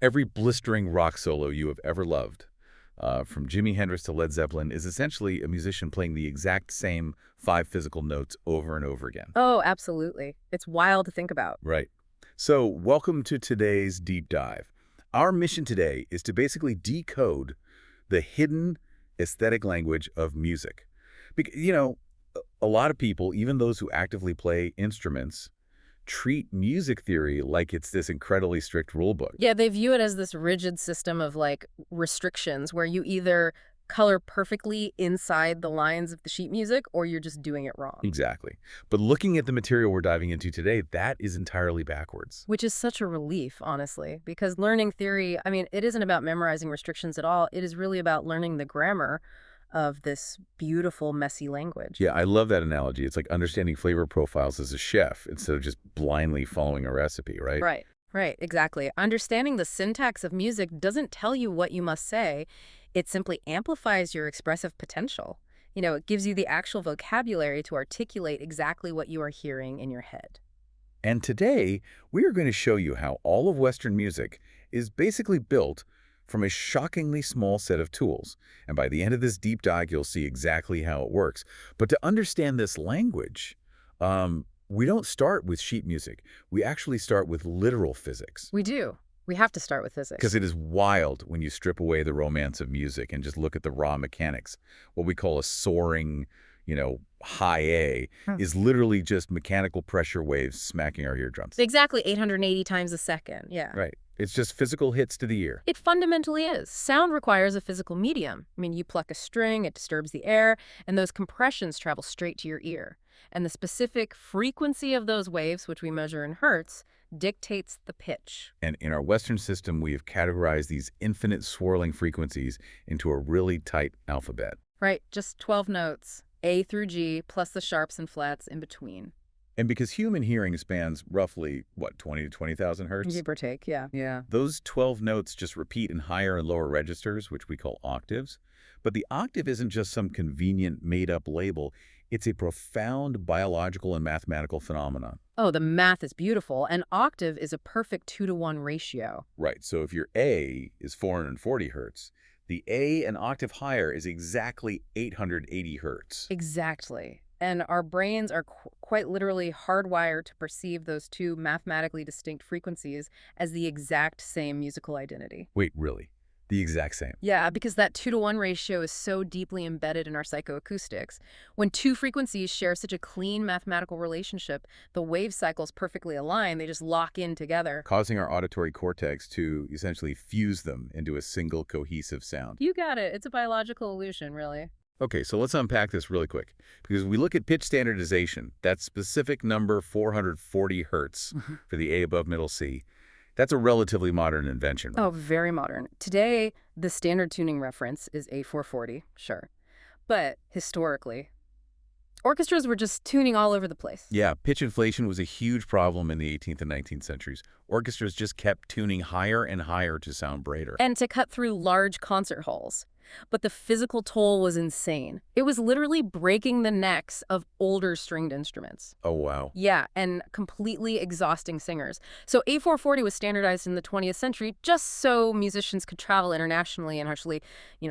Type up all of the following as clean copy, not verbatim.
Every blistering rock solo you have ever loved, from Jimi Hendrix to Led Zeppelin, is essentially a musician playing the exact same 5 physical notes over and over again. Oh, absolutely. It's wild to think about. Right. So, welcome to today's deep dive. Our mission today is to basically decode the hidden aesthetic language of music. Because, a lot of people, even those who actively play instruments, treat music theory like it's this incredibly strict rule book. Yeah, they view it as this rigid system of like restrictions where you either color perfectly inside the lines of the sheet music or you're just doing it wrong. Exactly. But looking at the material we're diving into today, that is entirely backwards. Which is such a relief, honestly, because learning theory, I mean, it isn't about memorizing restrictions at all. It is really about learning the grammar of this beautiful, messy language. Yeah, I love that analogy. It's like understanding flavor profiles as a chef instead of just blindly following a recipe, right? Right, exactly. Understanding the syntax of music doesn't tell you what you must say. It simply amplifies your expressive potential. It gives you the actual vocabulary to articulate exactly what you are hearing in your head. And today, we are going to show you how all of Western music is basically built from a shockingly small set of tools. And by the end of this deep dive, you'll see exactly how it works. But to understand this language, we don't start with sheet music. We actually start with literal physics. We do. We have to start with physics. Because it is wild when you strip away the romance of music and just look at the raw mechanics. What we call a soaring, high A is literally just mechanical pressure waves smacking our eardrums. Exactly 880 times a second, yeah. Right. It's just physical hits to the ear. It fundamentally is. Sound requires a physical medium. I mean, you pluck a string, it disturbs the air, and those compressions travel straight to your ear. And the specific frequency of those waves, which we measure in hertz, dictates the pitch. And in our Western system, we have categorized these infinite swirling frequencies into a really tight alphabet. Right, just 12 notes, A through G, plus the sharps and flats in between. And because human hearing spans roughly, 20 to 20,000 hertz? Give or take, yeah. Those 12 notes just repeat in higher and lower registers, which we call octaves. But the octave isn't just some convenient made-up label. It's a profound biological and mathematical phenomenon. Oh, the math is beautiful, and octave is a perfect 2-to-1 ratio. Right, so if your A is 440 hertz, the A an octave higher is exactly 880 hertz. Exactly. And our brains are quite literally hardwired to perceive those two mathematically distinct frequencies as the exact same musical identity. Wait, really? The exact same? Yeah, because that 2-to-1 ratio is so deeply embedded in our psychoacoustics. When two frequencies share such a clean mathematical relationship, the wave cycles perfectly align, they just lock in together. Causing our auditory cortex to essentially fuse them into a single cohesive sound. You got it. It's a biological illusion, really. Okay, so let's unpack this really quick. Because we look at pitch standardization, that specific number 440 hertz for the A above middle C, that's a relatively modern invention. Right? Oh, very modern. Today, the standard tuning reference is A440, sure. But historically, orchestras were just tuning all over the place. Yeah, pitch inflation was a huge problem in the 18th and 19th centuries. Orchestras just kept tuning higher and higher to sound brighter. And to cut through large concert halls. But the physical toll was insane. It was literally breaking the necks of older stringed instruments. Oh, wow. Yeah, and completely exhausting singers. So A440 was standardized in the 20th century just so musicians could travel internationally and actually,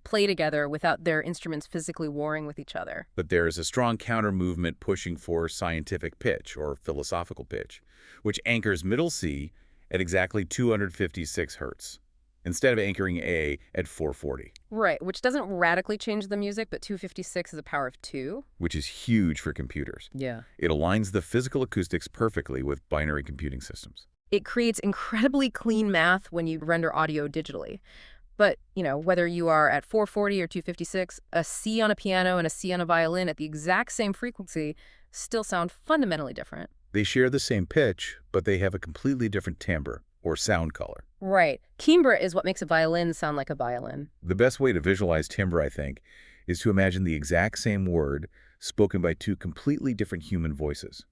play together without their instruments physically warring with each other. But there is a strong counter movement pushing for scientific pitch or philosophical pitch, which anchors middle C at exactly 256 hertz. Instead of anchoring A at 440. Right, which doesn't radically change the music, but 256 is a power of 2. Which is huge for computers. Yeah. It aligns the physical acoustics perfectly with binary computing systems. It creates incredibly clean math when you render audio digitally. But, whether you are at 440 or 256, a C on a piano and a C on a violin at the exact same frequency still sound fundamentally different. They share the same pitch, but they have a completely different timbre or sound color. Right. Timbre is what makes a violin sound like a violin. The best way to visualize timbre, I think, is to imagine the exact same word spoken by two completely different human voices.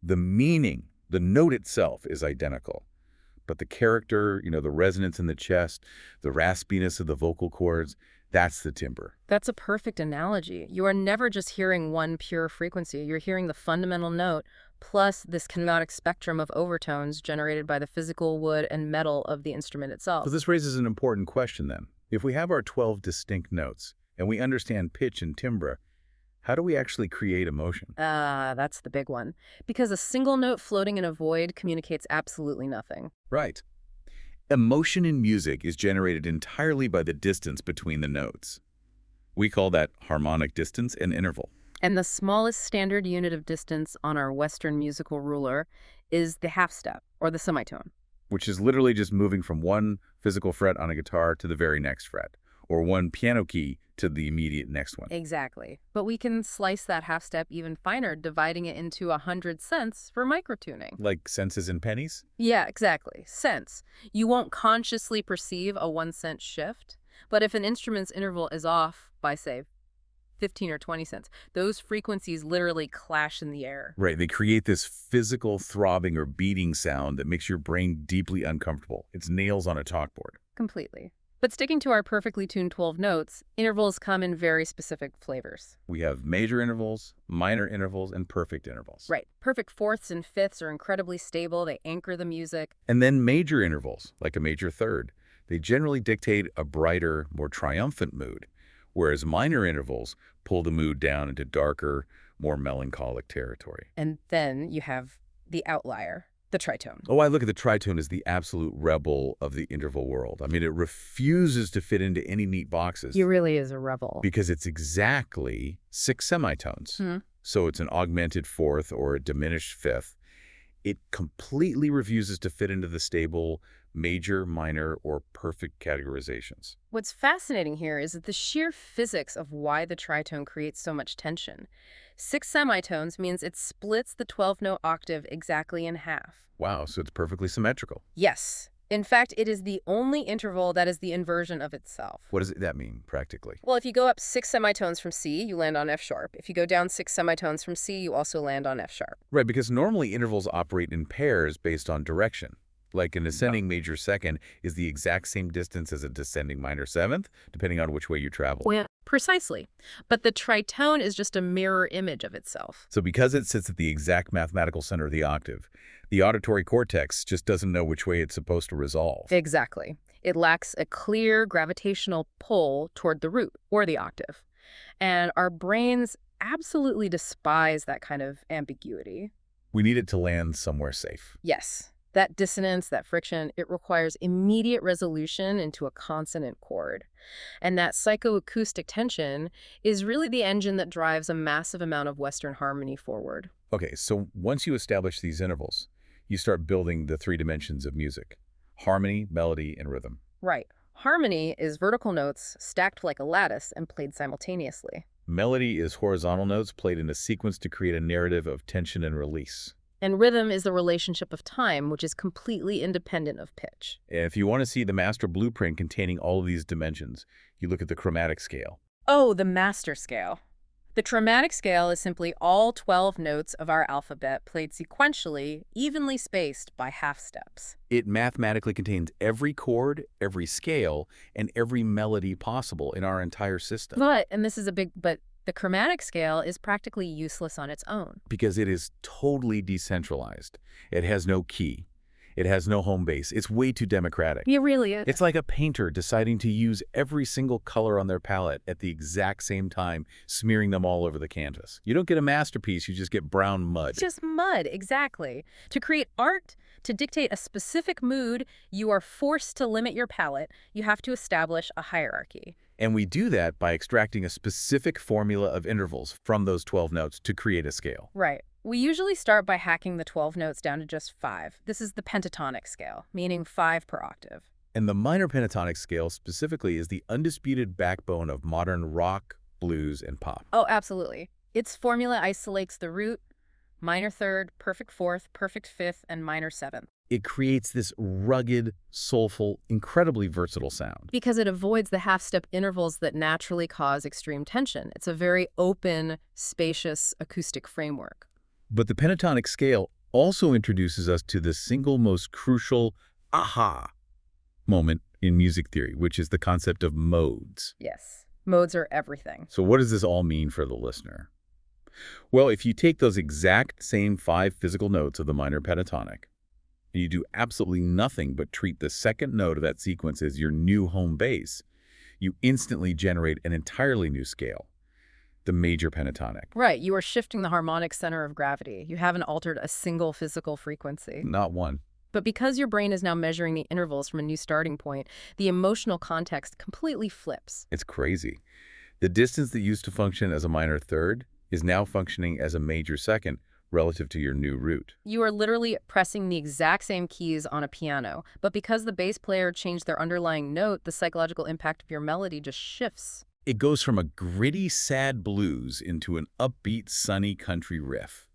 The meaning, the note itself, is identical. But the character, the resonance in the chest, the raspiness of the vocal cords, that's the timbre. That's a perfect analogy. You are never just hearing one pure frequency. You're hearing the fundamental note plus this kinetic spectrum of overtones generated by the physical wood and metal of the instrument So itself. this raises an important question then. If we have our 12 distinct notes, and we understand pitch and timbre, how do we actually create emotion? That's the big one. Because a single note floating in a void communicates absolutely nothing. Right. Emotion in music is generated entirely by the distance between the notes. We call that harmonic distance and interval, And the smallest standard unit of distance on our Western musical ruler is the half step, or the semitone. which is literally just moving from one physical fret on a guitar to the very next fret, or one piano key to the immediate next one. Exactly. But we can slice that half step even finer, dividing it into 100 cents for microtuning. Like senses and pennies? Yeah, exactly. Cents. You won't consciously perceive a 1 cent shift, but if an instrument's interval is off by, say, 15 or 20 cents, those frequencies literally clash in the air. Right, they create this physical throbbing or beating sound that makes your brain deeply uncomfortable. It's nails on a chalkboard. Completely. But sticking to our perfectly tuned 12 notes, intervals come in very specific flavors. We have major intervals, minor intervals, and perfect intervals. Right. Perfect fourths and fifths are incredibly stable. They anchor the music. And then major intervals, like a major third. They generally dictate a brighter, more triumphant mood, whereas minor intervals pull the mood down into darker, more melancholic territory. And then you have the outlier, the tritone. Oh, I look at the tritone as the absolute rebel of the interval world. I mean, it refuses to fit into any neat boxes He really is a rebel. because it's exactly 6 semitones. Hmm. So it's an augmented fourth or a diminished fifth. It completely refuses to fit into the stable major, minor, or perfect categorizations. What's fascinating here is that the sheer physics of why the tritone creates so much tension. 6 semitones means it splits the 12-note octave exactly in half. Wow, so it's perfectly symmetrical. Yes. In fact, it is the only interval that is the inversion of itself. What does that mean, practically? Well, if you go up 6 semitones from C, you land on F sharp. If you go down 6 semitones from C, you also land on F sharp. Right, because normally intervals operate in pairs based on direction. Like an ascending major second is the exact same distance as a descending minor seventh, depending on which way you travel. Well, precisely. But the tritone is just a mirror image of itself. So because it sits at the exact mathematical center of the octave, the auditory cortex just doesn't know which way it's supposed to resolve. Exactly. It lacks a clear gravitational pull toward the root, or the octave. And our brains absolutely despise that kind of ambiguity. We need it to land somewhere safe. Yes. That dissonance, that friction, it requires immediate resolution into a consonant chord. And that psychoacoustic tension is really the engine that drives a massive amount of Western harmony forward. Okay, so once you establish these intervals, you start building the 3 dimensions of music: harmony, melody, and rhythm. Right. Harmony is vertical notes stacked like a lattice and played simultaneously. Melody is horizontal notes played in a sequence to create a narrative of tension and release. And rhythm is the relationship of time, which is completely independent of pitch. And if you want to see the master blueprint containing all of these dimensions, you look at the chromatic scale. Oh, the master scale. The chromatic scale is simply all 12 notes of our alphabet played sequentially, evenly spaced by half steps. It mathematically contains every chord, every scale, and every melody possible in our entire system. But, and this is a big but, the chromatic scale is practically useless on its own. Because it is totally decentralized. It has no key. It has no home base. It's way too democratic. It really is. It's like a painter deciding to use every single color on their palette at the exact same time, smearing them all over the canvas. You don't get a masterpiece, you just get brown mud. It's just mud, exactly. To create art, to dictate a specific mood, you are forced to limit your palette. You have to establish a hierarchy. And we do that by extracting a specific formula of intervals from those 12 notes to create a scale. Right. We usually start by hacking the 12 notes down to just 5. This is the pentatonic scale, meaning 5 per octave. And the minor pentatonic scale specifically is the undisputed backbone of modern rock, blues, and pop. Oh, absolutely. Its formula isolates the root, minor third, perfect fourth, perfect fifth, and minor seventh. It creates this rugged, soulful, incredibly versatile sound. Because it avoids the half-step intervals that naturally cause extreme tension. It's a very open, spacious acoustic framework. But the pentatonic scale also introduces us to the single most crucial aha moment in music theory, which is the concept of modes. Yes. Modes are everything. So what does this all mean for the listener? Well, if you take those exact same 5 physical notes of the minor pentatonic, and you do absolutely nothing but treat the second note of that sequence as your new home base, you instantly generate an entirely new scale, the major pentatonic. Right, you are shifting the harmonic center of gravity. You haven't altered a single physical frequency. Not one. But because your brain is now measuring the intervals from a new starting point, the emotional context completely flips. It's crazy. The distance that used to function as a minor third is now functioning as a major second relative to your new root. You are literally pressing the exact same keys on a piano, but because the bass player changed their underlying note, the psychological impact of your melody just shifts. It goes from a gritty, sad blues into an upbeat, sunny country riff,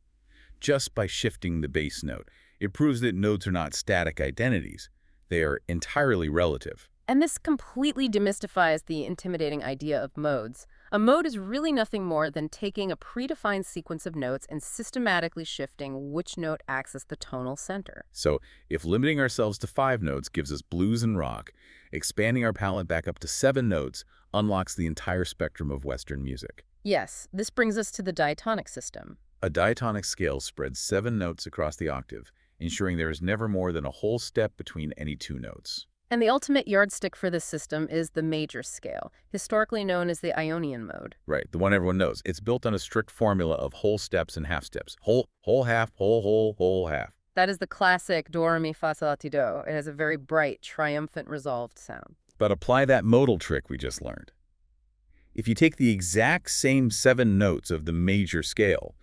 just by shifting the bass note. It proves that notes are not static identities. They are entirely relative. And this completely demystifies the intimidating idea of modes. A mode is really nothing more than taking a predefined sequence of notes and systematically shifting which note acts as the tonal center. So, if limiting ourselves to 5 notes gives us blues and rock, expanding our palette back up to 7 notes unlocks the entire spectrum of Western music. Yes, this brings us to the diatonic system. A diatonic scale spreads 7 notes across the octave, ensuring there is never more than a whole step between any 2 notes. And the ultimate yardstick for this system is the major scale, historically known as the Ionian mode. Right, the one everyone knows. It's built on a strict formula of whole steps and half steps. Whole, half, whole, half. That is the classic do, re, mi, fa, sol, la, ti, do. It has a very bright, triumphant, resolved sound. But apply that modal trick we just learned. If you take the exact same 7 notes of the major scale,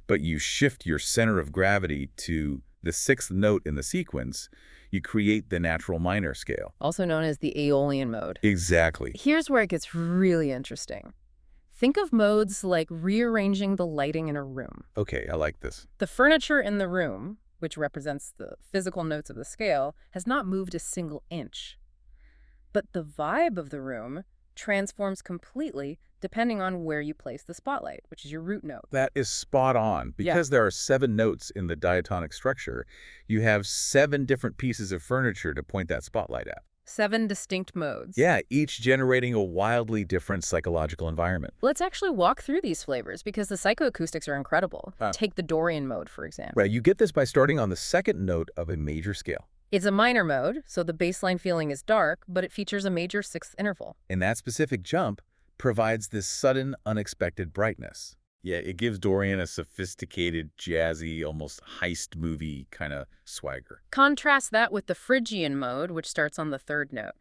but you shift your center of gravity to the 6th note in the sequence, you create the natural minor scale. Also known as the Aeolian mode. Exactly. Here's where it gets really interesting. Think of modes like rearranging the lighting in a room. Okay, I like this. The furniture in the room, which represents the physical notes of the scale, has not moved a single inch. But the vibe of the room transforms completely depending on where you place the spotlight, which is your root note. That is spot on. Because there are 7 notes in the diatonic structure, you have 7 different pieces of furniture to point that spotlight at. 7 distinct modes. Yeah, each generating a wildly different psychological environment. Let's actually walk through these flavors because the psychoacoustics are incredible. Take the Dorian mode, for example. Right, you get this by starting on the 2nd note of a major scale. It's a minor mode, so the baseline feeling is dark, but it features a major 6th interval. And that specific jump provides this sudden, unexpected brightness. Yeah, it gives Dorian a sophisticated, jazzy, almost heist movie kind of swagger. Contrast that with the Phrygian mode, which starts on the 3rd note.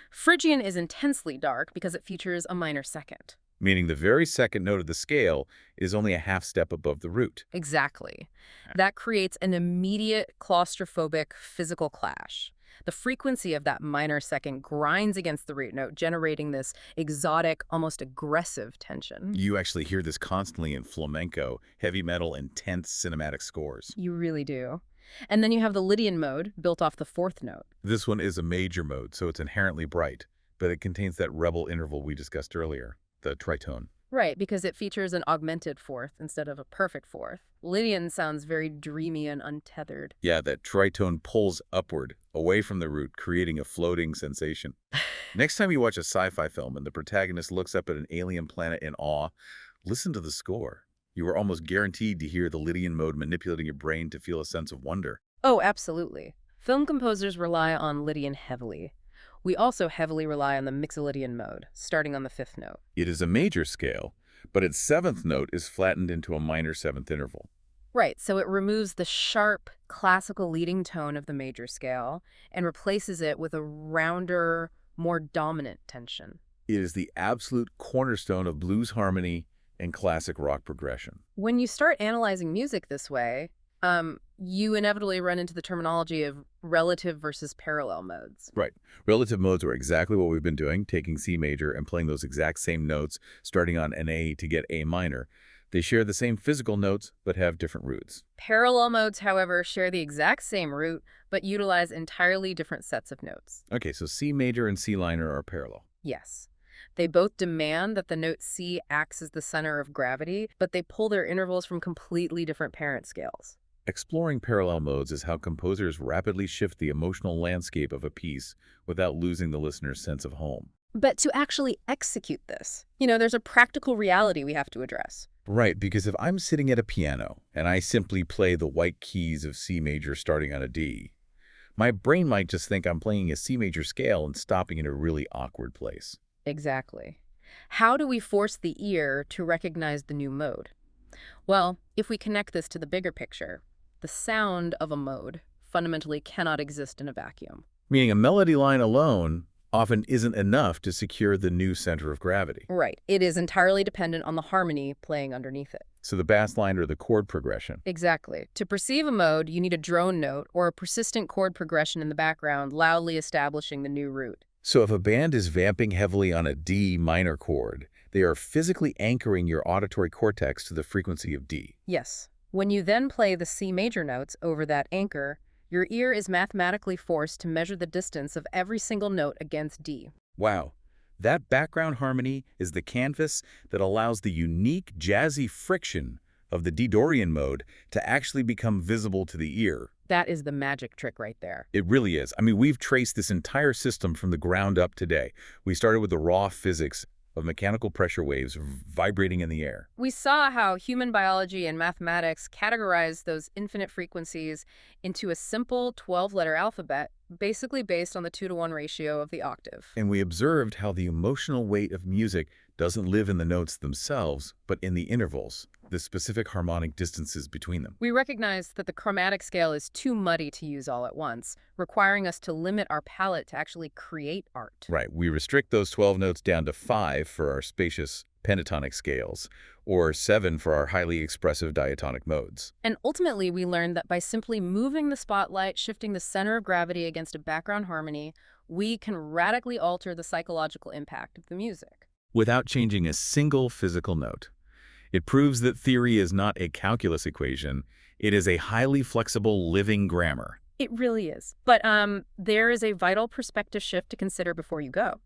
Phrygian is intensely dark because it features a minor 2nd. Meaning the very 2nd note of the scale is only a half step above the root. Exactly. That creates an immediate claustrophobic physical clash. The frequency of that minor 2nd grinds against the root note, generating this exotic, almost aggressive tension. You actually hear this constantly in flamenco, heavy metal, intense cinematic scores. You really do. And then you have the Lydian mode, built off the 4th note. This one is a major mode, so it's inherently bright, but it contains that rebel interval we discussed earlier, the tritone. Right, because it features an augmented 4th instead of a perfect 4th. Lydian sounds very dreamy and untethered. Yeah, that tritone pulls upward, away from the root, creating a floating sensation. Next time you watch a sci-fi film and the protagonist looks up at an alien planet in awe, listen to the score. You are almost guaranteed to hear the Lydian mode manipulating your brain to feel a sense of wonder. Oh, absolutely. Film composers rely on Lydian heavily. We also heavily rely on the Mixolydian mode, starting on the 5th note. It is a major scale, but its 7th note is flattened into a minor 7th interval. Right, so it removes the sharp, classical leading tone of the major scale and replaces it with a rounder, more dominant tension. It is the absolute cornerstone of blues harmony and classic rock progression. When you start analyzing music this way, you inevitably run into the terminology of relative versus parallel modes. Right. Relative modes are exactly what we've been doing, taking C major and playing those exact same notes, starting on an A to get A minor. They share the same physical notes, but have different roots. Parallel modes, however, share the exact same root, but utilize entirely different sets of notes. Okay, so C major and C minor are parallel. Yes. They both demand that the note C acts as the center of gravity, but they pull their intervals from completely different parent scales. Exploring parallel modes is how composers rapidly shift the emotional landscape of a piece without losing the listener's sense of home. But to actually execute this, there's a practical reality we have to address. Right, because if I'm sitting at a piano and I simply play the white keys of C major starting on a D, my brain might just think I'm playing a C major scale and stopping in a really awkward place. Exactly. How do we force the ear to recognize the new mode? Well, if we connect this to the bigger picture, the sound of a mode fundamentally cannot exist in a vacuum. Meaning a melody line alone often isn't enough to secure the new center of gravity. Right. It is entirely dependent on the harmony playing underneath it. So the bass line or the chord progression. Exactly. To perceive a mode, you need a drone note or a persistent chord progression in the background loudly establishing the new root. So if a band is vamping heavily on a D minor chord, they are physically anchoring your auditory cortex to the frequency of D. Yes. When you then play the C major notes over that anchor, your ear is mathematically forced to measure the distance of every single note against D. Wow. That background harmony is the canvas that allows the unique jazzy friction of the D-Dorian mode to actually become visible to the ear. That is the magic trick right there. It really is. I mean, we've traced this entire system from the ground up today. We started with the raw physics of mechanical pressure waves vibrating in the air. We saw how human biology and mathematics categorize those infinite frequencies into a simple 12-letter alphabet, basically based on the 2-to-1 ratio of the octave. And we observed how the emotional weight of music doesn't live in the notes themselves, but in the intervals, the specific harmonic distances between them. We recognized that the chromatic scale is too muddy to use all at once, requiring us to limit our palette to actually create art. Right. We restrict those 12 notes down to 5 for our spacious pentatonic scales, or 7 for our highly expressive diatonic modes. And ultimately, we learned that by simply moving the spotlight, shifting the center of gravity against a background harmony, we can radically alter the psychological impact of the music. Without changing a single physical note. It proves that theory is not a calculus equation. It is a highly flexible living grammar. It really is. But there is a vital perspective shift to consider before you go.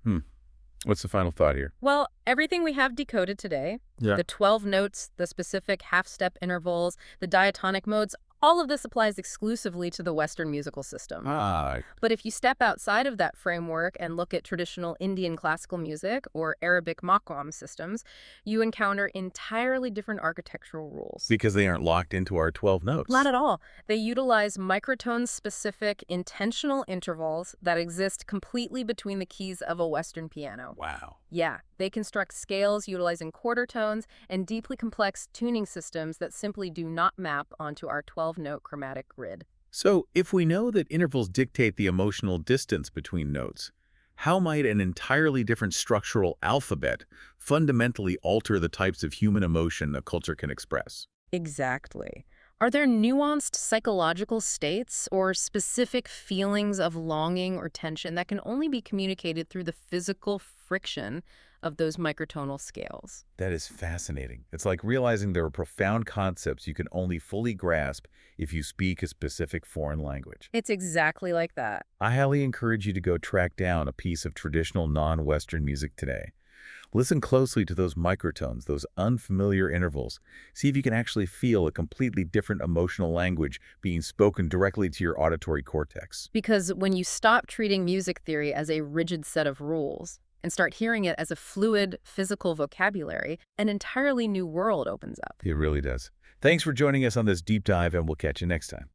What's the final thought here? Well, everything we have decoded today, the 12 notes, the specific half-step intervals, the diatonic modes, all of this applies exclusively to the Western musical system. But if you step outside of that framework and look at traditional Indian classical music or Arabic maqam systems, you encounter entirely different architectural rules. Because they aren't locked into our 12 notes. Not at all. They utilize microtone-specific intentional intervals that exist completely between the keys of a Western piano. Wow. Yeah, they construct scales utilizing quarter tones and deeply complex tuning systems that simply do not map onto our 12-note chromatic grid. So, if we know that intervals dictate the emotional distance between notes, how might an entirely different structural alphabet fundamentally alter the types of human emotion a culture can express? Exactly. Are there nuanced psychological states or specific feelings of longing or tension that can only be communicated through the physical friction of those microtonal scales? That is fascinating. It's like realizing there are profound concepts you can only fully grasp if you speak a specific foreign language. It's exactly like that. I highly encourage you to go track down a piece of traditional non-Western music today. Listen closely to those microtones, those unfamiliar intervals. See if you can actually feel a completely different emotional language being spoken directly to your auditory cortex. Because when you stop treating music theory as a rigid set of rules and start hearing it as a fluid, physical vocabulary, an entirely new world opens up. It really does. Thanks for joining us on this deep dive, and we'll catch you next time.